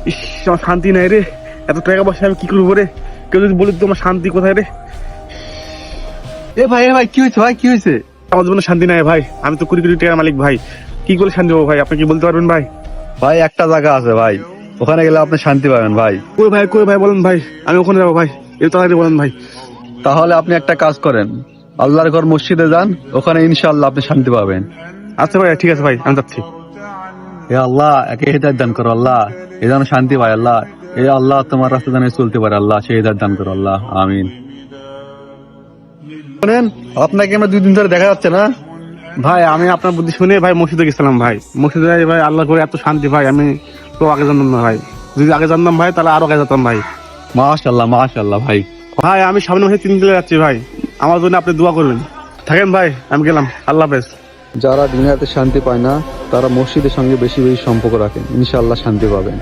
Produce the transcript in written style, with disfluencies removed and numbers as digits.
ইস, আমার শান্তি নাই রে। এত টাকা পয়সা আমি কি করবো রে? কেউ যদি বলি তোমার শান্তি কোথায় রে? এ ভাই কি হয়েছে ভাই, কি হয়েছে? আমার জীবনে শান্তি নাই ভাই। আমি তো কোটি কোটি টাকার মালিক ভাই। কি করে শান্তি পাবো ভাই? আপনি কি বলতে পারবেন ভাই? ভাই একটা জায়গা আছে ভাই, ওখানে গেলে আপনি শান্তি পাবেন ভাই। কই ভাই বলেন ভাই, আমি ওখানে যাবো ভাই। এই তাড়াতাড়ি বলেন ভাই। তাহলে আপনি একটা কাজ করেন, আল্লাহর ঘর মসজিদে যান, ওখানে ইনশাআল্লাহ আপনি শান্তি পাবেন। আচ্ছা ভাই, ঠিক আছে ভাই, আমি যাচ্ছি। এ আল্লাহ, একে হেদায়েত দান করো আল্লাহ, এ যেন শান্তি পায় আল্লাহ। এ আল্লাহ, তোমার রাস্তা জানে চলতে পারে আল্লাহ, সে হেদায়েত দান করো আল্লাহ, আমিন। শোনেন, আপনাকে আমরা 2 দিন ধরে দেখা যাচ্ছে না। ভাই আমি আপনার বুদ্ধি শুনে ভাই মসজিদে গেছিলাম ভাই। মসজিদে যাই ভাই, আল্লাহ করে এত শান্তি ভাই, আমি তো আগে জানতাম না ভাই। যদি আগে জানতাম ভাই তাহলে আরো আগে যেতাম ভাই। মাশাআল্লাহ ভাই। ভাই আমি সামনে মাসে 3 দিনে যাচ্ছি ভাই, আমার জন্য আপনি দোয়া করবেন। থাকেন ভাই, আমি গেলাম, আল্লাহ হাফেজ। যারা দুনিয়াতে শান্তি পায় না, তারা মসজিদের সঙ্গে বেশি বেশি সম্পর্ক রাখেন, ইনশাআল্লাহ শান্তি পাবেন।